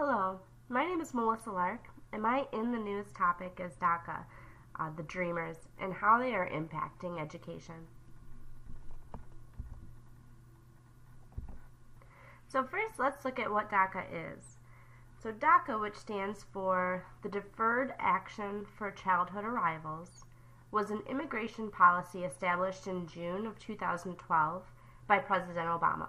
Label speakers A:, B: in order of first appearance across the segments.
A: Hello, my name is Melissa Lark, and my In the News topic is DACA, the Dreamers, and how they are impacting education. So first, let's look at what DACA is. So DACA, which stands for the Deferred Action for Childhood Arrivals, was an immigration policy established in June of 2012 by President Obama.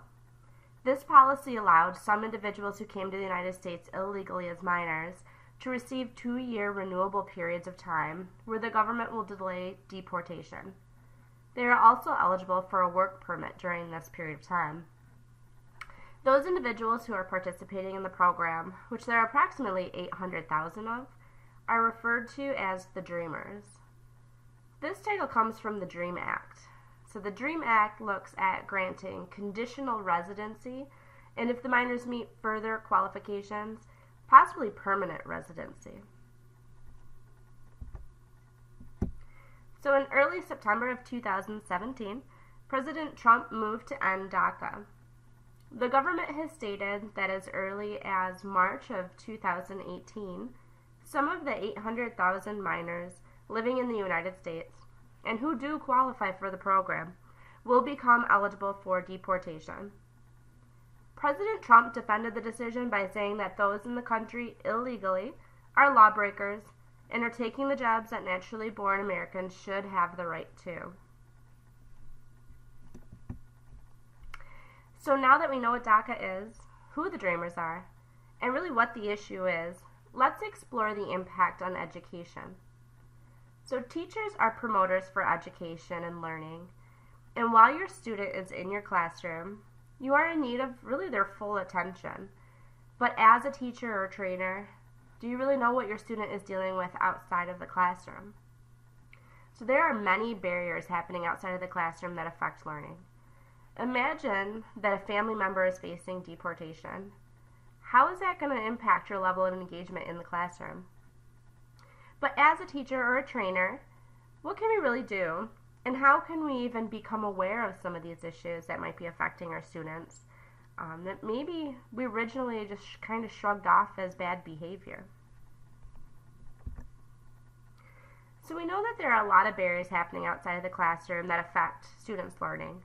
A: This policy allowed some individuals who came to the United States illegally as minors to receive 2-year renewable periods of time where the government will delay deportation. They are also eligible for a work permit during this period of time. Those individuals who are participating in the program, which there are approximately 800,000 of, are referred to as the Dreamers. This title comes from the DREAM Act. So the DREAM Act looks at granting conditional residency, and if the minors meet further qualifications, possibly permanent residency. So in early September of 2017, President Trump moved to end DACA. The government has stated that as early as March of 2018, some of the 800,000 minors living in the United States and who do qualify for the program will become eligible for deportation. President Trump defended the decision by saying that those in the country illegally are lawbreakers and are taking the jobs that naturally born Americans should have the right to. So now that we know what DACA is, who the Dreamers are, and really what the issue is, let's explore the impact on education. So teachers are promoters for education and learning, and while your student is in your classroom, you are in need of really their full attention. But as a teacher or trainer, do you really know what your student is dealing with outside of the classroom? So there are many barriers happening outside of the classroom that affect learning. Imagine that a family member is facing deportation. How is that going to impact your level of engagement in the classroom? But as a teacher or a trainer, what can we really do? And how can we even become aware of some of these issues that might be affecting our students that maybe we originally just kind of shrugged off as bad behavior? So we know that there are a lot of barriers happening outside of the classroom that affect students' learning.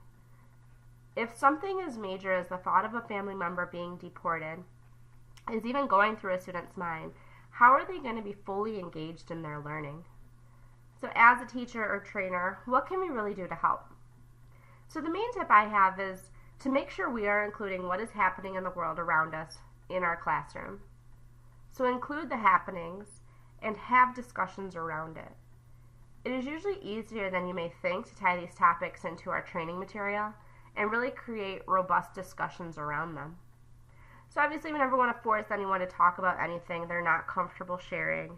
A: If something as major as the thought of a family member being deported is even going through a student's mind, how are they going to be fully engaged in their learning? So as a teacher or trainer, what can we really do to help? So the main tip I have is to make sure we are including what is happening in the world around us in our classroom. So include the happenings and have discussions around it. It is usually easier than you may think to tie these topics into our training material and really create robust discussions around them. So obviously we never want to force anyone to talk about anything they're not comfortable sharing.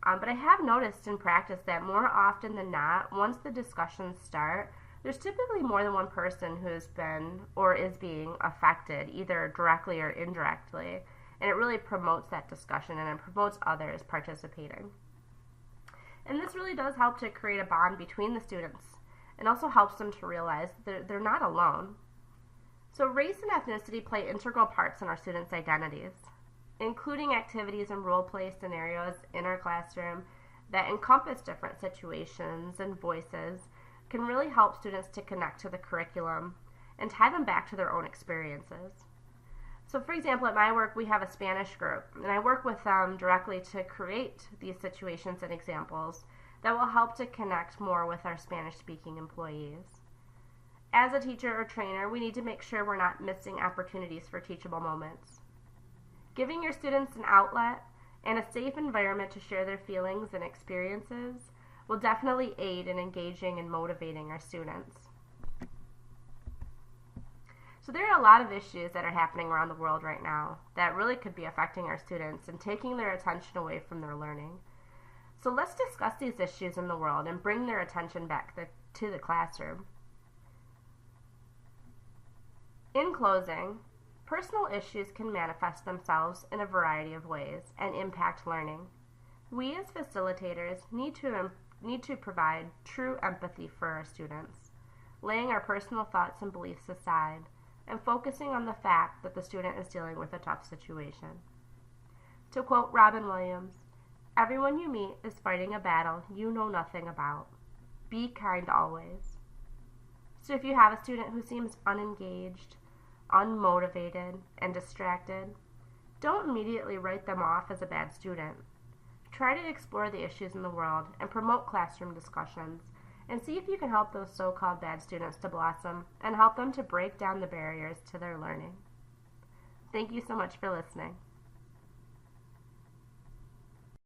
A: But I have noticed in practice that more often than not, once the discussions start, there's typically more than one person who has been or is being affected, either directly or indirectly. And it really promotes that discussion and it promotes others participating. And this really does help to create a bond between the students and also helps them to realize that they're not alone. So race and ethnicity play integral parts in our students' identities, including activities and role-play scenarios in our classroom that encompass different situations and voices can really help students to connect to the curriculum and tie them back to their own experiences. So for example, at my work we have a Spanish group, and I work with them directly to create these situations and examples that will help to connect more with our Spanish-speaking employees. As a teacher or trainer, we need to make sure we're not missing opportunities for teachable moments. Giving your students an outlet and a safe environment to share their feelings and experiences will definitely aid in engaging and motivating our students. So there are a lot of issues that are happening around the world right now that really could be affecting our students and taking their attention away from their learning. So let's discuss these issues in the world and bring their attention back to the classroom. In closing, personal issues can manifest themselves in a variety of ways and impact learning. We as facilitators need to provide true empathy for our students, laying our personal thoughts and beliefs aside and focusing on the fact that the student is dealing with a tough situation. To quote Robin Williams, "Everyone you meet is fighting a battle you know nothing about. Be kind always." So if you have a student who seems unengaged, unmotivated, and distracted, don't immediately write them off as a bad student. Try to explore the issues in the world and promote classroom discussions, and see if you can help those so-called bad students to blossom and help them to break down the barriers to their learning. Thank you so much for listening.